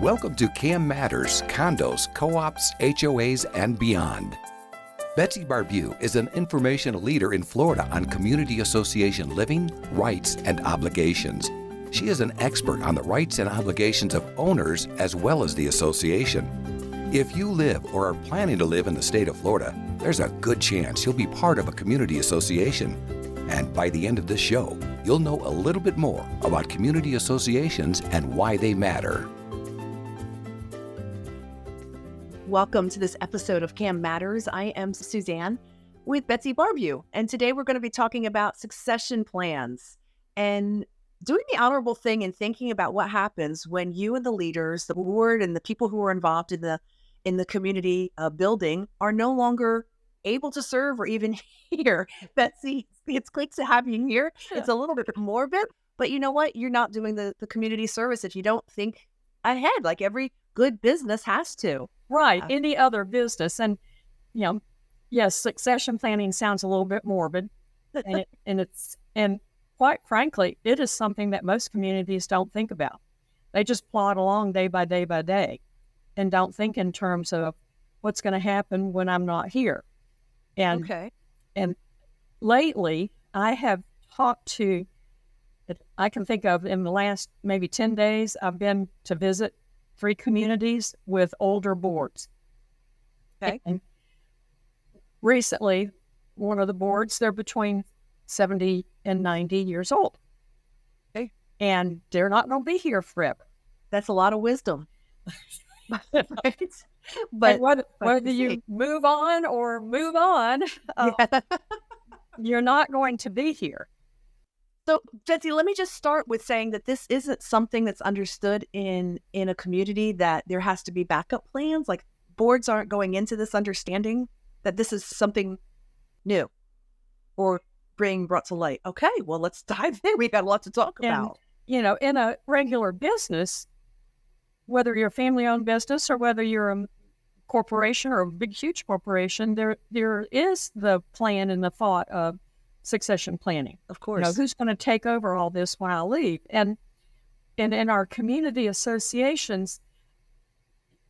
Welcome to CAM Matters, Condos, Co-ops, HOAs, and beyond. BETSY BARBIEUX is an informational leader in Florida on community association living, rights, and obligations. She is an expert on the rights and obligations of owners as well as the association. If you live or are planning to live in the state of Florida, there's a good chance you'll be part of a community association. And by the end of this show, you'll know a little bit more about community associations and why they matter. Welcome to this episode of CAM Matters. I am Suzanne with BETSY BARBIEUX, and today we're going to be talking about succession plans and doing the honorable thing and thinking about what happens when you and the leaders, the board, and the people who are involved in the community building are no longer able to serve or even here. BETSY, it's great to have you here. It's a little bit morbid, but you know what? You're not doing the community service if you don't think ahead, like every good business has to. Right. Any other business. And, yes, succession planning sounds a little bit morbid. And quite frankly, it is something that most communities don't think about. They just plod along day by day by day and don't think in terms of what's going to happen when I'm not here. And lately, I have talked to, I can think of in the last maybe 10 days, I've been to visit 3 communities with older boards. Okay. And recently, one of the boards, they're between 70 and 90 years old. Okay. And they're not going to be here forever. That's a lot of wisdom. Right? But whether you move on or move on, you're not going to be here. So, BETSY, let me just start with saying that this isn't something that's understood in a community, that there has to be backup plans. Like, boards aren't going into this understanding that this is something new or being brought to light. Okay, well, let's dive in. We've got a lot to talk about. In a regular business, whether you're a family-owned business or whether you're a corporation or a big, huge corporation, there is the plan and the thought of succession planning. Of course. Who's going to take over all this when I leave? And in our community associations,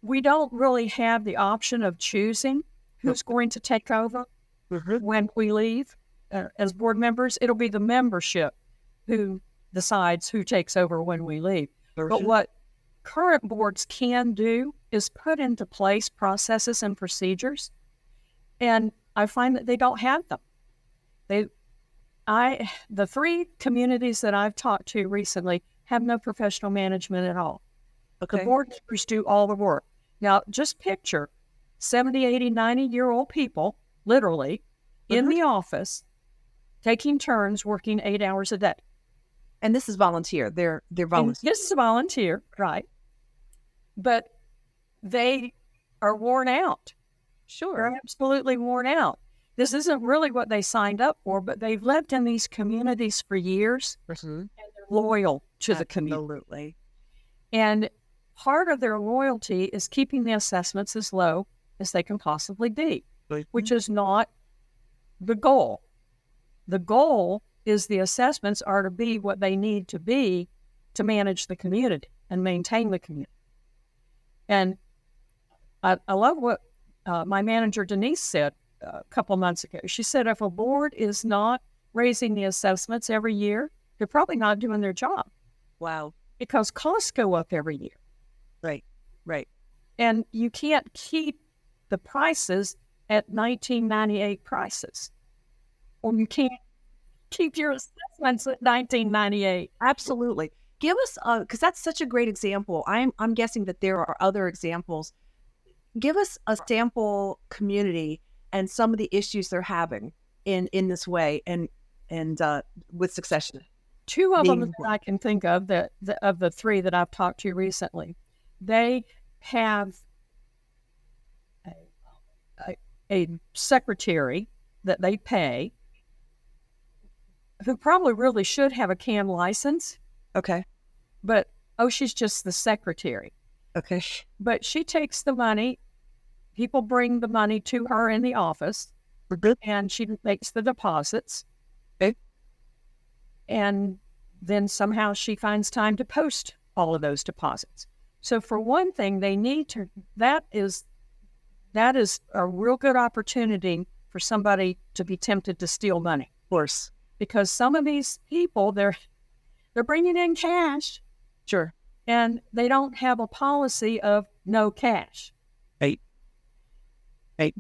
we don't really have the option of choosing who's going to take over when we leave. As board members, it'll be the membership who decides who takes over when we leave. But what current boards can do is put into place processes and procedures. And I find that they don't have them. The 3 communities that I've talked to recently have no professional management at all. Okay. The board members do all the work. Now, just picture 70, 80, 90-year-old people, literally, in the office, taking turns working 8 hours a day. And this is volunteer. They're volunteer. This is volunteer, right. But they are worn out. Sure. They're absolutely worn out. This isn't really what they signed up for, but they've lived in these communities for years, and they're loyal to the community. Absolutely. And part of their loyalty is keeping the assessments as low as they can possibly be, which is not the goal. The goal is the assessments are to be what they need to be to manage the community and maintain the community. And I love what my manager, Denise, said a couple months ago. She said, if a board is not raising the assessments every year, they're probably not doing their job. Wow. Because costs go up every year. Right. And you can't keep the prices at 1998 prices. Or you can't keep your assessments at 1998. Absolutely. Give us, because that's such a great example. I'm guessing that there are other examples. Give us a sample community and some of the issues they're having in this way and with succession. 2 of them that I can think of, of the 3 that I've talked to recently, they have a secretary that they pay who probably really should have a CAM license. Okay. But, she's just the secretary. Okay. But she takes the money. People bring the money to her in the office, and she makes the deposits. Okay. And then somehow she finds time to post all of those deposits. So for one thing, they need to, that is a real good opportunity for somebody to be tempted to steal money. Of course. Because some of these people, they're bringing in cash. Sure. And they don't have a policy of no cash. Right.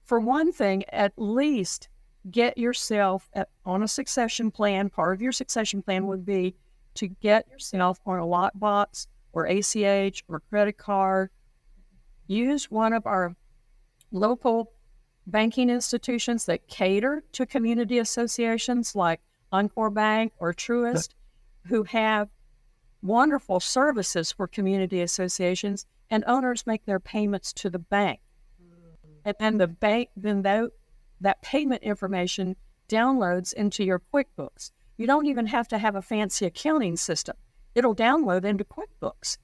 For one thing, at least get yourself on a succession plan. Part of your succession plan would be to get yourself on a lockbox or ACH or credit card. Use one of our local banking institutions that cater to community associations like Encore Bank or Truist, who have wonderful services for community associations, and owners make their payments to the bank. And then the bank, that payment information downloads into your QuickBooks. You don't even have to have a fancy accounting system. It'll download into QuickBooks,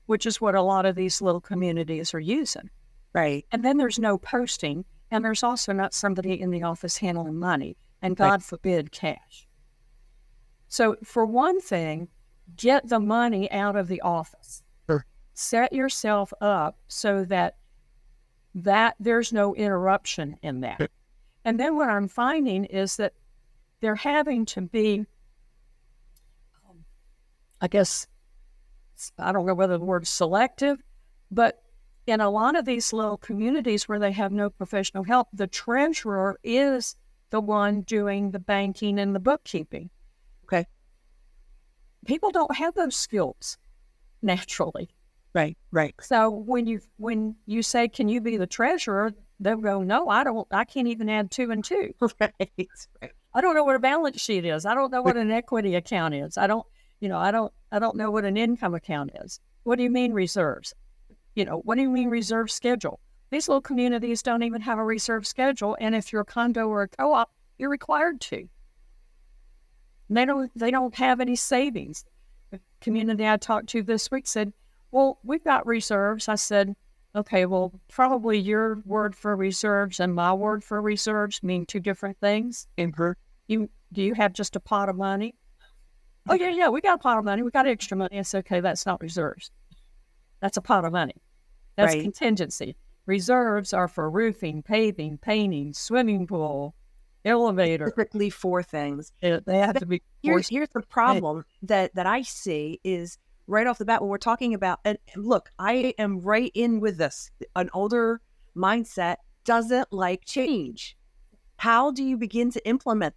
which is what a lot of these little communities are using. Right. And then there's no posting, and there's also not somebody in the office handling money, and God forbid cash. So for one thing, get the money out of the office. Sure. Set yourself up so that there's no interruption in that. Sure. And then what I'm finding is that they're having to be, I guess, I don't know whether the word selective, but in a lot of these little communities where they have no professional help, the treasurer is the one doing the banking and the bookkeeping. Okay. People don't have those skills naturally. Right. So when you say, can you be the treasurer? They'll go, no, I don't. I can't even add 2 and 2. Right. I don't know what a balance sheet is. I don't know what an equity account is. I don't know what an income account is. What do you mean reserves? What do you mean reserve schedule? These little communities don't even have a reserve schedule, and if you're a condo or a co-op, you're required to. They don't have any savings. The community I talked to this week said, well, we've got reserves. I said, okay, well, probably your word for reserves and my word for reserves mean 2 different things. Do you have just a pot of money? Oh, yeah, we got a pot of money. We got extra money. It's okay. That's not reserves. That's a pot of money. That's contingency. Reserves are for roofing, paving, painting, swimming pool, elevator. Specifically for things. They have to be. Here's the problem that I see is right off the bat when we're talking about, and look, I am right in with this. An older mindset doesn't like change. How do you begin to implement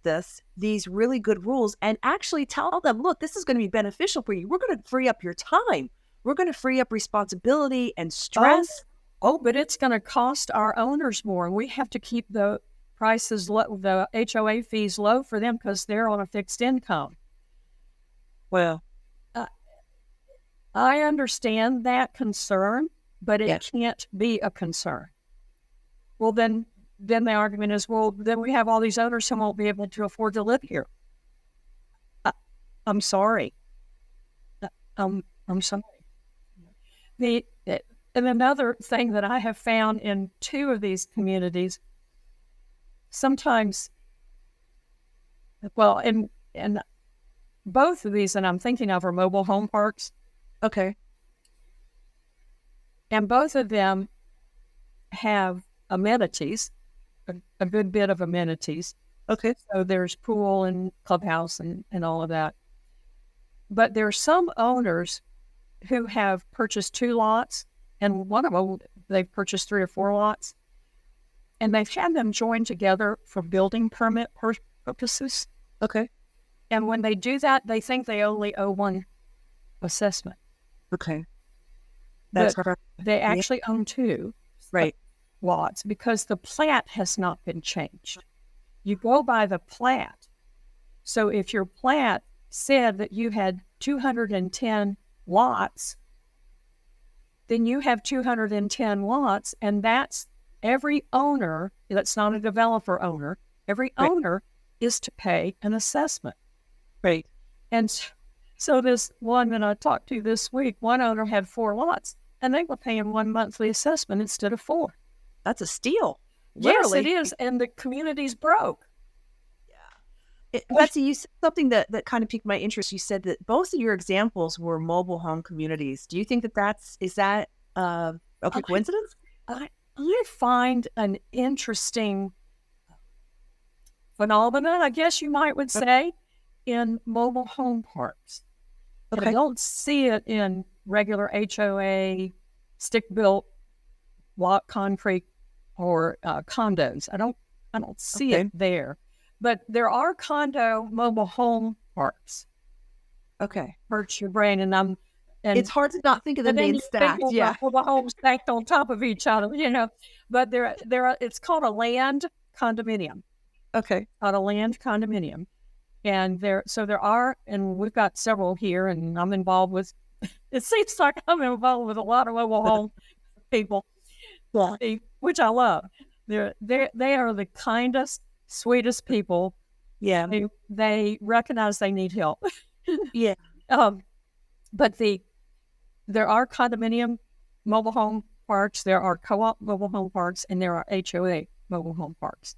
these really good rules, and actually tell them, look, this is going to be beneficial for you. We're going to free up your time. We're going to free up responsibility and stress. But it's going to cost our owners more, and we have to keep the prices low, the HOA fees low for them because they're on a fixed income. Well, I understand that concern, but it can't be a concern. Well, then the argument is, well, then we have all these owners who won't be able to afford to live here. I'm sorry. I'm sorry. And another thing that I have found in 2 of these communities, sometimes, and both of these that I'm thinking of are mobile home parks. Okay. And both of them have amenities, a good bit of amenities. Okay. So there's pool and clubhouse and all of that. But there are some owners who have purchased 2 lots, and one of them, they've purchased 3 or 4 lots, and they've had them joined together for building permit purposes. Okay. And when they do that, they think they only owe 1 assessment. Okay. That's correct. They actually own 2 lots because the plat has not been changed. You go by the plat. So if your plat said that you had 210 lots, then you have 210 lots, and that's every owner, that's not a developer owner, every owner is to pay an assessment. Right. And so this one that I talked to this week, one owner had 4 lots, and they were paying 1 monthly assessment instead of 4. That's a steal. Literally. Yes, it is, and the community's broke. Betsy, you said something that kind of piqued my interest. You said that both of your examples were mobile home communities. Do you think is that a coincidence? I find an interesting phenomenon, I guess you would say, in mobile home parks. But I don't see it in regular HOA, stick-built, block concrete, or condos. I don't see it there. But there are condo mobile home parks. Okay. Hurts your brain, and it's hard to not think of them being stacked. Yeah. Mobile homes stacked on top of each other, But it's called a land condominium. Okay. Called a land condominium. And there are, and we've got several here, and I'm involved with, it seems like I'm involved with a lot of mobile home people, which I love. They are the kindest, sweetest people. Yeah. They recognize they need help. Yeah. But there are condominium mobile home parks, there are co-op mobile home parks, and there are HOA mobile home parks.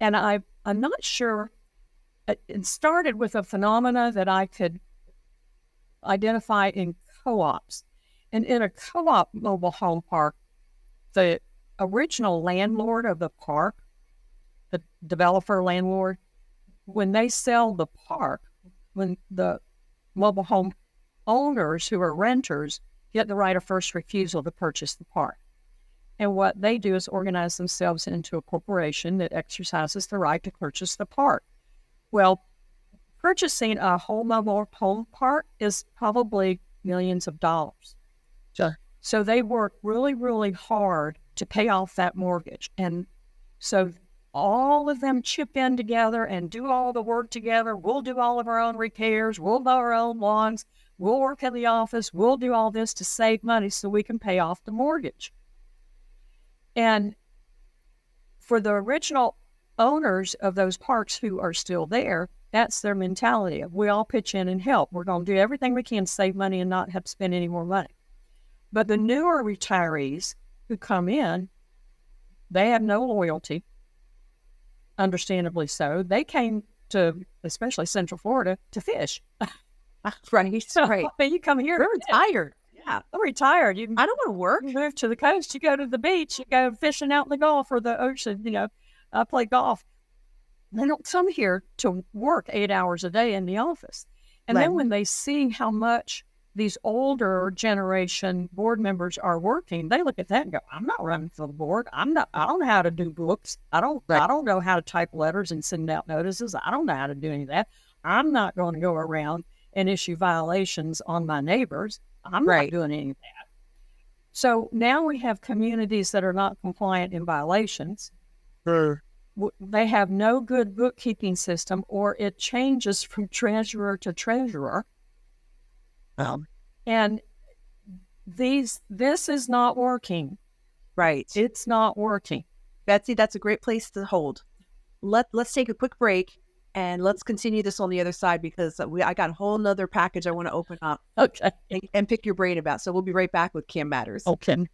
And I'm not sure. It started with a phenomena that I could identify in co-ops. And in a co-op mobile home park, the original landlord of the park, the developer landlord, when they sell the park, when the mobile home owners who are renters get the right of first refusal to purchase the park. And what they do is organize themselves into a corporation that exercises the right to purchase the park. Well, purchasing a whole mobile home park is probably millions of dollars. Sure. So they work really, really hard to pay off that mortgage. And so all of them chip in together and do all the work together. We'll do all of our own repairs. We'll mow our own lawns. We'll work in the office. We'll do all this to save money so we can pay off the mortgage. And for the original owners of those parks who are still there, that's their mentality. We all pitch in and help. We're going to do everything we can to save money and not have to spend any more money. But the newer retirees who come in, they have no loyalty, understandably so. They came to, especially Central Florida, to fish. Right. Right. You come here. They're retired. Yeah. I'm retired. I don't want to work. You move to the coast, you go to the beach, you go fishing out in the Gulf or the ocean, I play golf. They don't come here to work 8 hours a day in the office. And then when they see how much these older generation board members are working, they look at that and go, I'm not running for the board. I don't know how to do books. I don't know how to type letters and send out notices. I don't know how to do any of that. I'm not going to go around and issue violations on my neighbors. I'm not doing any of that. So now we have communities that are not compliant in violations. Sure. They have no good bookkeeping system, or it changes from treasurer to treasurer. And this is not working. Right. It's not working. Betsy, that's a great place to hold. Let's take a quick break and let's continue this on the other side, because I got a whole nother package I want to open up. Okay. And pick your brain about. So we'll be right back with CAM Matters. Okay.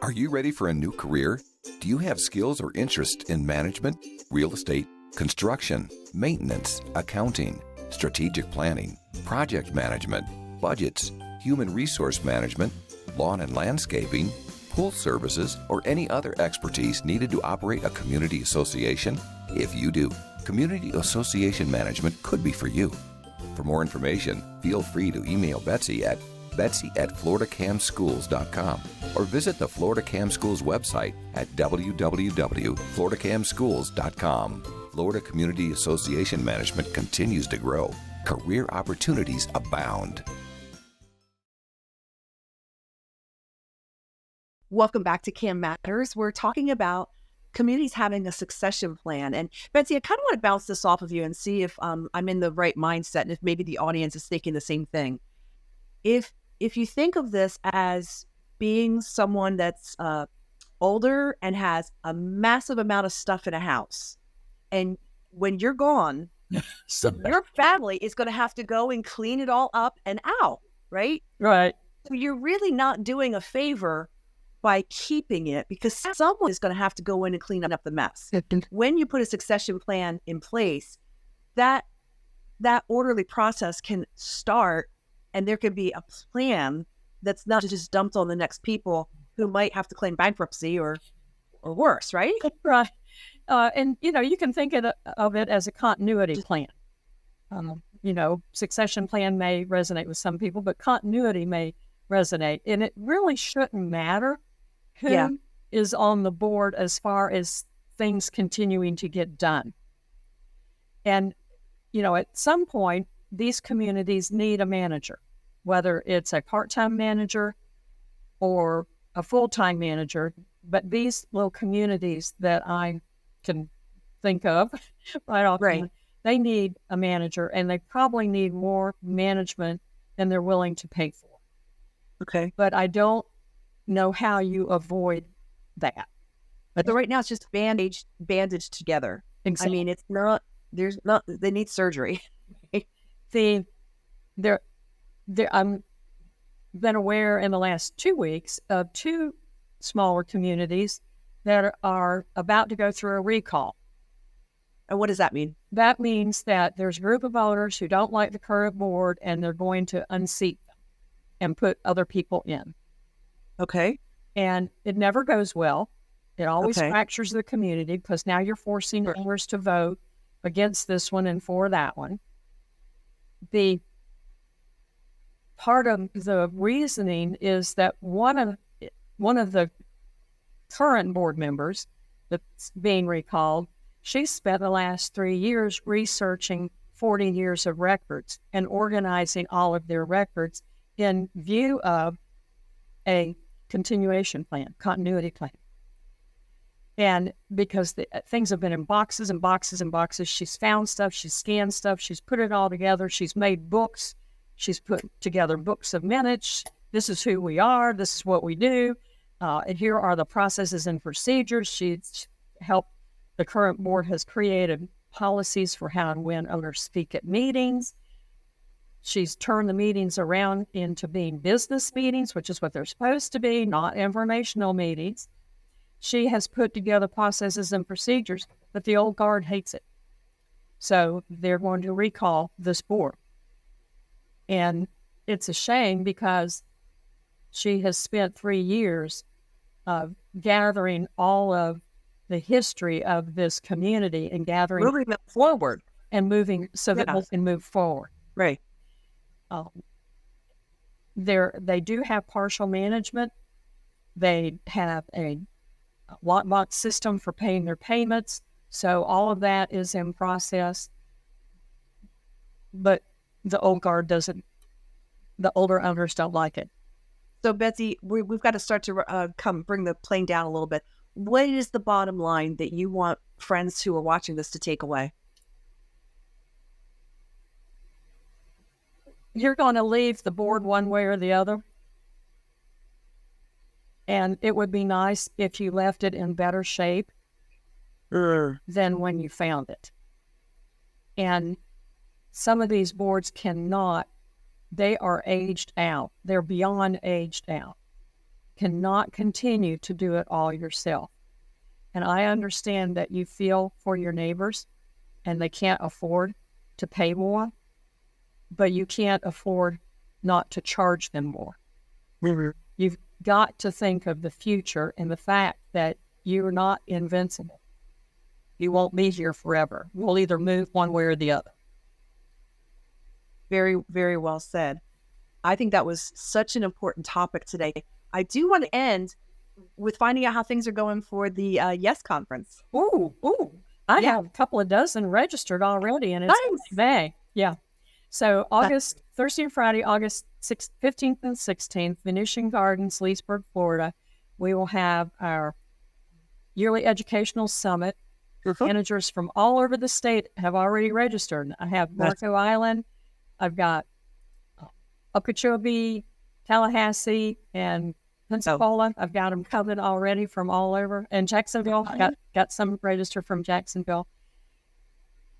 Are you ready for a new career? Do you have skills or interest in management, real estate, construction, maintenance, accounting, strategic planning, project management, budgets, human resource management, lawn and landscaping, pool services, or any other expertise needed to operate a community association? If you do, community association management could be for you. For more information, feel free to email Betsy at betsy@floridacamschools.com or visit the Florida Cam Schools website at www.floridacamschools.com. Florida Community Association Management continues to grow. Career opportunities abound. Welcome back to CAM Matters. We're talking about communities having a succession plan. And Betsy, I kind of want to bounce this off of you and see if I'm in the right mindset and if maybe the audience is thinking the same thing. If you think of this as being someone that's older and has a massive amount of stuff in a house, and when you're gone, your family is going to have to go and clean it all up and out, right? Right. So you're really not doing a favor by keeping it, because someone is going to have to go in and clean up the mess. When you put a succession plan in place, that orderly process can start, and there can be a plan that's not just dumped on the next people who might have to claim bankruptcy or worse, right? Right. And, you can think of it as a continuity plan. Succession plan may resonate with some people, but continuity may resonate. And it really shouldn't matter who is on the board as far as things continuing to get done. And, at some point, these communities need a manager, whether it's a part-time manager or a full-time manager. But these little communities that I can think of right off, they need a manager, and they probably need more management than they're willing to pay for. Okay. But I don't know how you avoid that. But right now it's just bandaged together. Exactly. I mean, they need surgery. I'm been aware in the last 2 weeks of 2 smaller communities that are about to go through a recall. And what does that mean? That means that there's a group of owners who don't like the current board, and they're going to unseat them and put other people in. Okay. And it never goes well. It always fractures the community, because now you're forcing owners to vote against this one and for that one. The part of the reasoning is that one of the current board members that's being recalled, she spent the last 3 years researching 40 years of records and organizing all of their records in view of a continuity plan. And because things have been in boxes and boxes and boxes, she's found stuff, she's scanned stuff, she's put it all together, she's made books, she's put together books of minutes. This is who we are, this is what we do, and here are the processes and procedures. She's helped, the current board has created policies for how and when owners speak at meetings. She's turned the meetings around into being business meetings, which is what they're supposed to be, not informational meetings. She has put together processes and procedures, but the old guard hates it. So they're going to recall this board. And it's a shame, because she has spent 3 years gathering all of the history of this community and gathering Moving them forward. and moving so that we can move forward. Right. They do have partial management. They have a lockbox system for paying their payments. So all of that is in process. But the old guard the older owners don't like it. So Betsy, we've got to start to bring the plane down a little bit. What is the bottom line that you want friends who are watching this to take away? You're going to leave the board one way or the other. And it would be nice if you left it in better shape than when you found it. And some of these boards they are aged out. They're beyond aged out. Cannot continue to do it all yourself. And I understand that you feel for your neighbors and they can't afford to pay more, but you can't afford not to charge them more. You've got to think of the future and the fact that you're not invincible. You won't be here forever. We'll either move one way or the other. Very, very well said. I think that was such an important topic today. I do want to end with finding out how things are going for the Yes Conference. I have a couple of dozen registered already, and it's May. Yeah. So Thursday and Friday, August 15th and 16th, Venetian Gardens, Leesburg, Florida. We will have our yearly educational summit. Managers from all over the state have already registered. I have Marco Island. I've got Okeechobee, Tallahassee, and Pensacola. I've got them coming already from all over. And Jacksonville, got some registered from Jacksonville.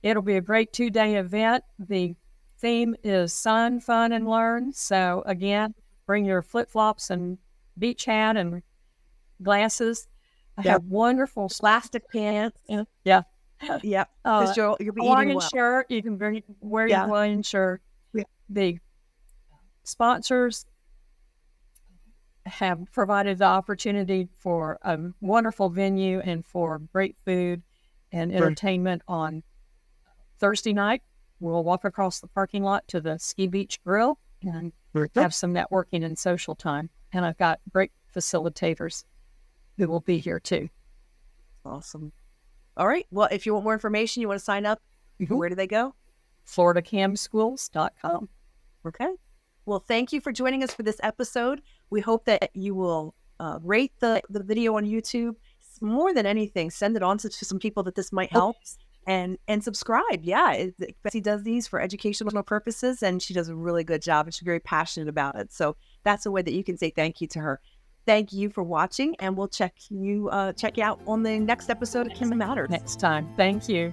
It'll be a great 2-day event. The theme is Sun, Fun, and Learn. So again, bring your flip-flops and beach hat and glasses. I have wonderful Plastic pants. yeah. Yep. Because you'll be eating Hawaiian well. shirt. You can wear your Hawaiian shirt. Yeah. The sponsors have provided the opportunity for a wonderful venue and for great food and entertainment on Thursday night. We'll walk across the parking lot to the Ski Beach Grill and have some networking and social time. And I've got great facilitators who will be here too. Awesome. All right. Well, if you want more information, you want to sign up, where do they go? FloridaCamSchools.com. Okay. Well, thank you for joining us for this episode. We hope that you will rate the video on YouTube. More than anything, send it on to some people that this might help, and subscribe. Yeah, Betsy does these for educational purposes, and she does a really good job, and she's very passionate about it. So that's a way that you can say thank you to her. Thank you for watching, and we'll check you out on the next episode of Cam Matters next time. Thank you.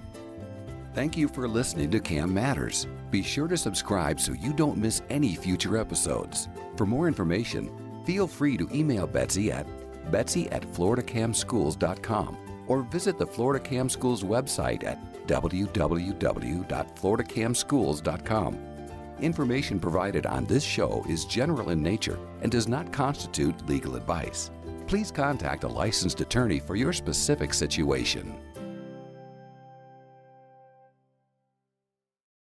Thank you for listening to Cam Matters. Be sure to subscribe so you don't miss any future episodes. For more information, feel free to email Betsy at betsy@floridacamschools.com or visit the Florida Cam Schools website at www.floridacamschools.com. Information provided on this show is general in nature and does not constitute legal advice. Please contact a licensed attorney for your specific situation.